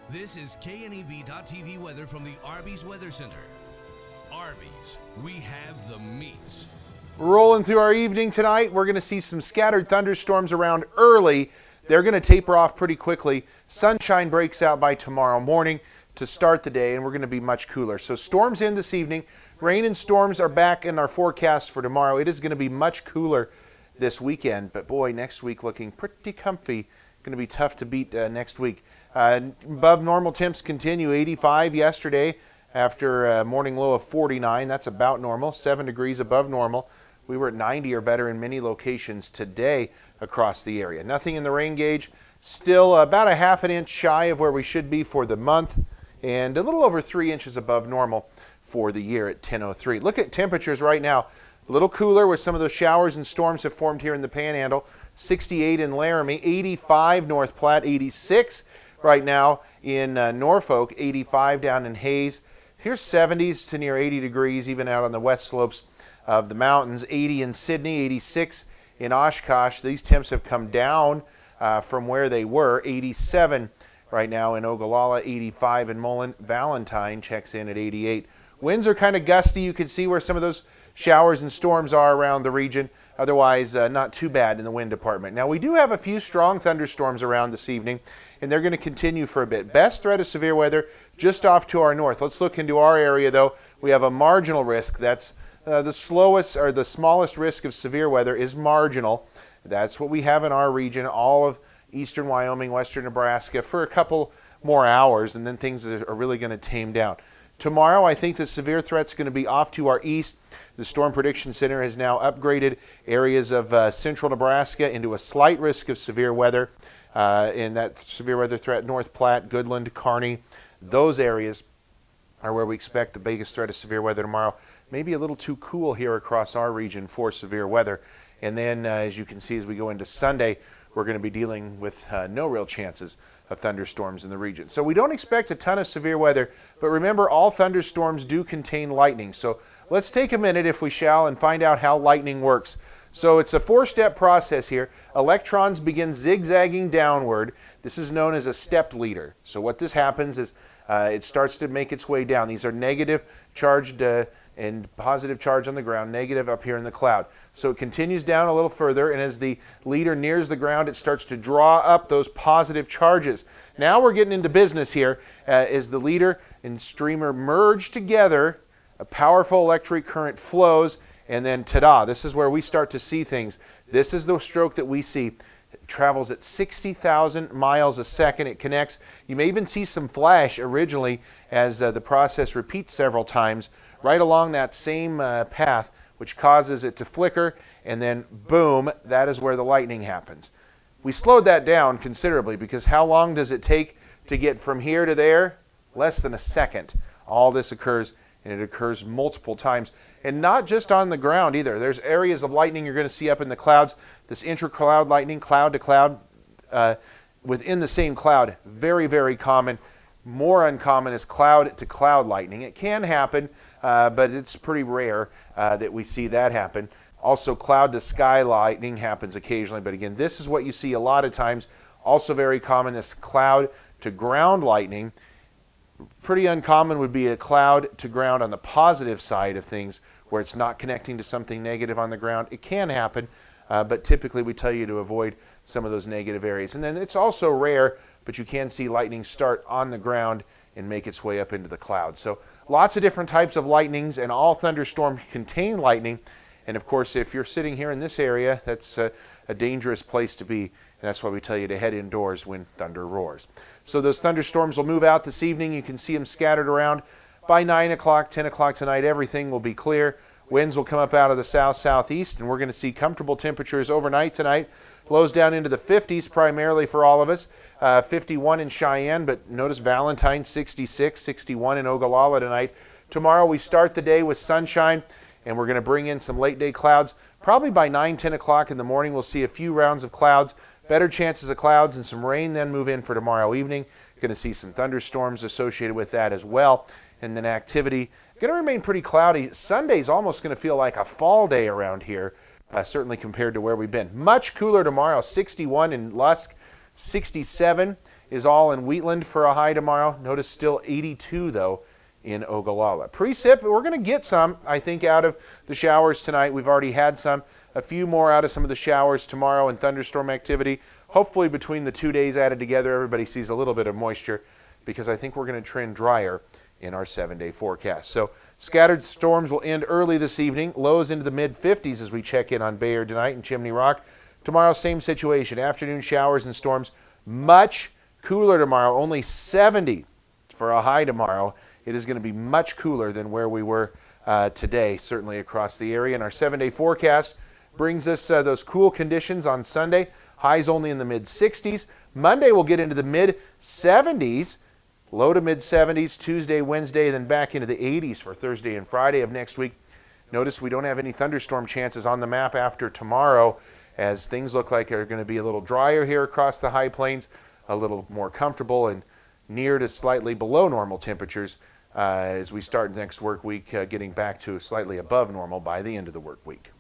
This is KNEB.TV weather from the Arby's Weather Center. Arby's, we have the meats. Rolling through our evening tonight, we're going to see some scattered thunderstorms around early. They're going to taper off pretty quickly. Sunshine breaks out by tomorrow morning to start the day, and we're going to be much cooler. So storms in this evening. Rain and storms are back in our forecast for tomorrow. It is going to be much cooler this weekend, but boy, next week looking pretty comfy. Going to be tough to beat next week. Above normal temps continue. 85 yesterday after a morning low of 49. That's about normal. 7 degrees above normal. We were at 90 or better in many locations today across the area. Nothing in the rain gauge. Still about a half an inch shy of where we should be for the month, and a little over 3 inches above normal for the year at 10:03. Look at temperatures right now. A little cooler where some of those showers and storms have formed here in the Panhandle. 68 in Laramie, 85 North Platte, 86 right now in Norfolk, 85 down in Hayes. Here's 70s to near 80 degrees even out on the west slopes of the mountains. 80 in Sydney, 86 in Oshkosh. These temps have come down from where they were. 87 right now in Ogallala, 85 in Mullen. Valentine checks in at 88. Winds are kind of gusty. You can see where some of those showers and storms are around the region. Otherwise, not too bad in the wind department. Now, we do have a few strong thunderstorms around this evening, and they're going to continue for a bit. Best threat of severe weather just off to our north. Let's look into our area, though. We have a marginal risk. That's the slowest or the smallest risk of severe weather is marginal. That's what we have in our region, all of eastern Wyoming, western Nebraska, for a couple more hours, and then things are really going to tame down. Tomorrow, I think the severe threat's going to be off to our east. The Storm Prediction Center has now upgraded areas of central Nebraska into a slight risk of severe weather. In that severe weather threat, North Platte, Goodland, Kearney, those areas are where we expect the biggest threat of severe weather tomorrow. Maybe a little too cool here across our region for severe weather. And then, as you can see, as we go into Sunday, we're going to be dealing with no real chances of thunderstorms in the region. So we don't expect a ton of severe weather, but remember, all thunderstorms do contain lightning. So let's take a minute, if we shall, and find out how lightning works. So it's a four-step process here. Electrons begin zigzagging downward. This is known as a stepped leader. So what this happens is it starts to make its way down. These are negative charged and positive charge on the ground, negative up here in the cloud. So it continues down a little further, and as the leader nears the ground, it starts to draw up those positive charges. Now we're getting into business here. As the leader and streamer merge together, a powerful electric current flows, and then ta-da, this is where we start to see things. This is the stroke that we see. It travels at 60,000 miles a second. It connects. You may even see some flash originally as the process repeats several times right along that same path, which causes it to flicker, and then boom, that is where the lightning happens. We slowed that down considerably because how long does it take to get from here to there? Less than a second. All this occurs, and it occurs multiple times. And not just on the ground either. There's areas of lightning you're going to see up in the clouds. This intra-cloud lightning, cloud to cloud, within the same cloud, very, very common. More uncommon is cloud to cloud lightning. It can happen, but it's pretty rare that we see that happen. Also, cloud to sky lightning happens occasionally, but again, this is what you see a lot of times. Also very common, this cloud to ground lightning. Pretty uncommon would be a cloud to ground on the positive side of things where it's not connecting to something negative on the ground. It can happen, but typically we tell you to avoid some of those negative areas. And then it's also rare, but you can see lightning start on the ground and make its way up into the clouds. So lots of different types of lightnings, and all thunderstorms contain lightning. And of course, if you're sitting here in this area, that's a dangerous place to be. And that's why we tell you to head indoors when thunder roars. So those thunderstorms will move out this evening. You can see them scattered around. By 9 o'clock, 10 o'clock tonight, everything will be clear. Winds will come up out of the south-southeast, and we're going to see comfortable temperatures overnight tonight. Lows down into the 50s primarily for all of us. 51 in Cheyenne, but notice Valentine 66, 61 in Ogallala tonight. Tomorrow we start the day with sunshine, and we're going to bring in some late-day clouds. Probably by 9, 10 o'clock in the morning, we'll see a few rounds of clouds. Better chances of clouds and some rain then move in for tomorrow evening. Going to see some thunderstorms associated with that as well. And then activity going to remain pretty cloudy. Sunday's almost going to feel like a fall day around here, certainly compared to where we've been. Much cooler tomorrow, 61 in Lusk, 67 is all in Wheatland for a high tomorrow. Notice still 82 though in Ogallala. Precip, we're going to get some, I think, out of the showers tonight. We've already had some. A few more out of some of the showers tomorrow and thunderstorm activity. Hopefully between the 2 days added together, everybody sees a little bit of moisture, because I think we're going to trend drier in our 7-day forecast. So scattered storms will end early this evening. Lows into the mid-50s as we check in on Bayard tonight and Chimney Rock. Tomorrow, same situation. Afternoon showers and storms. Much cooler tomorrow. Only 70 for a high tomorrow. It is going to be much cooler than where we were today, certainly across the area. And our 7-day forecast brings us those cool conditions on Sunday. Highs only in the mid-60s. Monday we'll get into the mid-70s. Low to mid-70s Tuesday, Wednesday, then back into the 80s for Thursday and Friday of next week. Notice we don't have any thunderstorm chances on the map after tomorrow, as things look like they're going to be a little drier here across the high plains, a little more comfortable and near to slightly below normal temperatures as we start next work week, getting back to slightly above normal by the end of the work week.